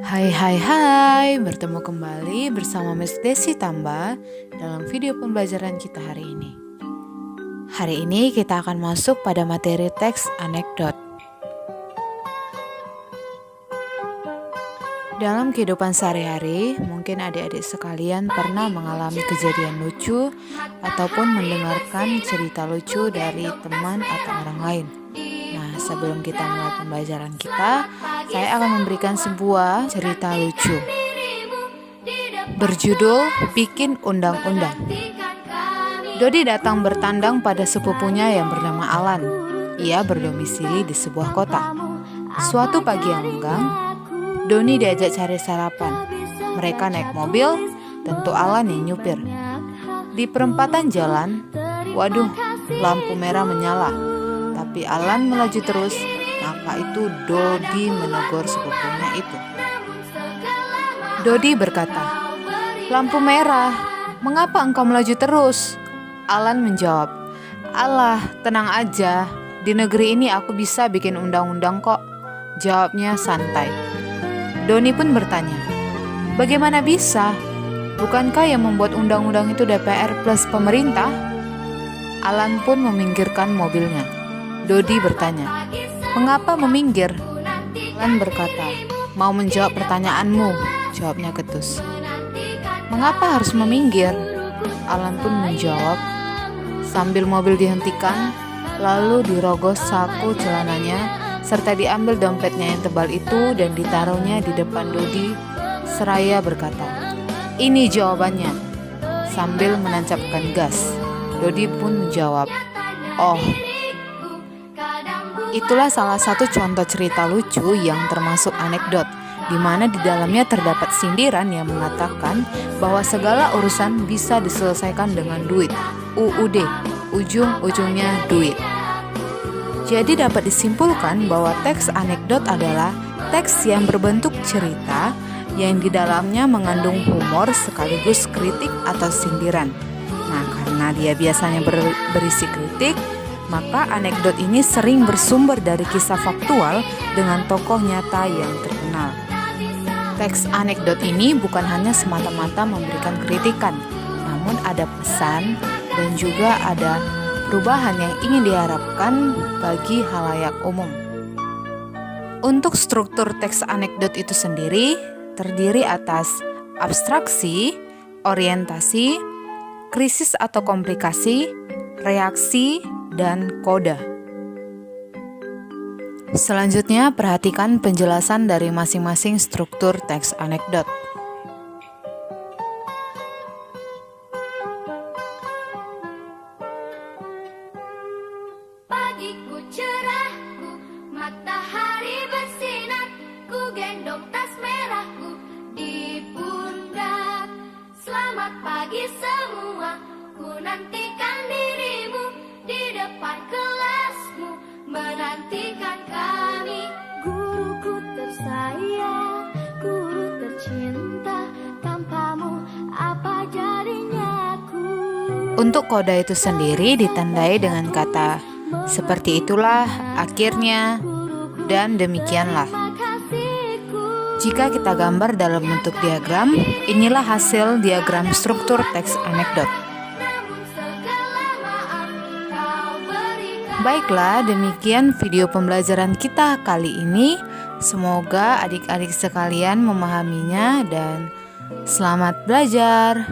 Hai hai hai, bertemu kembali bersama Miss Desi Tamba dalam video pembelajaran kita hari ini. Hari ini kita akan masuk pada materi teks anekdot. Dalam kehidupan sehari-hari, mungkin adik-adik sekalian pernah mengalami kejadian lucu ataupun mendengarkan cerita lucu dari teman atau orang lain. Nah, sebelum kita mulai pembelajaran kita, saya akan memberikan sebuah cerita lucu. Berjudul Bikin Undang-Undang. Dodi datang bertandang pada sepupunya yang bernama Alan. Ia berdomisili di sebuah kota. Suatu pagi yang lenggang, Doni diajak cari sarapan. Mereka naik mobil, tentu Alan yang nyupir. Di perempatan jalan, waduh, lampu merah menyala. Tapi Alan melaju terus, maka itu Dodi menegur sepupunya itu. Dodi berkata, "Lampu merah, mengapa engkau melaju terus?" Alan menjawab, "Alah, tenang aja, di negeri ini aku bisa bikin undang-undang kok." Jawabnya santai. Doni pun bertanya, "Bagaimana bisa? Bukankah yang membuat undang-undang itu DPR plus pemerintah?" Alan pun meminggirkan mobilnya. Dodi bertanya, "Mengapa meminggir?" Alan berkata, "Mau menjawab pertanyaanmu," jawabnya ketus. "Mengapa harus meminggir?" Alan pun menjawab, sambil mobil dihentikan, lalu dirogos saku celananya, serta diambil dompetnya yang tebal itu dan ditaruhnya di depan Dodi, seraya berkata, "Ini jawabannya," sambil menancapkan gas. Dodi pun menjawab, "Oh." Itulah salah satu contoh cerita lucu yang termasuk anekdot, di mana di dalamnya terdapat sindiran yang mengatakan bahwa segala urusan bisa diselesaikan dengan duit. UUD, ujung-ujungnya duit. Jadi dapat disimpulkan bahwa teks anekdot adalah teks yang berbentuk cerita yang di dalamnya mengandung humor sekaligus kritik atau sindiran. Nah, karena dia biasanya berisi kritik, maka anekdot ini sering bersumber dari kisah faktual dengan tokoh nyata yang terkenal. Teks anekdot ini bukan hanya semata-mata memberikan kritikan, namun ada pesan dan juga ada perubahan yang ingin diharapkan bagi halayak umum. Untuk struktur teks anekdot itu sendiri terdiri atas abstraksi, orientasi, krisis atau komplikasi, reaksi, dan koda. Selanjutnya, perhatikan penjelasan dari masing-masing struktur teks anekdot. Pagiku cerahku, matahari bersinar, ku gendong tas merahku di pundak. Selamat pagi semua, ku nantikan dirimu di depan kelasmu, menantikan kami. Guruku tersayang, guru tercinta, tanpamu apa jadinya aku. Untuk koda itu sendiri ditandai dengan kata "seperti itulah, akhirnya, dan demikianlah". Jika kita gambar dalam bentuk diagram, inilah hasil diagram struktur teks anekdot. Baiklah, demikian video pembelajaran kita kali ini. Semoga adik-adik sekalian memahaminya dan selamat belajar.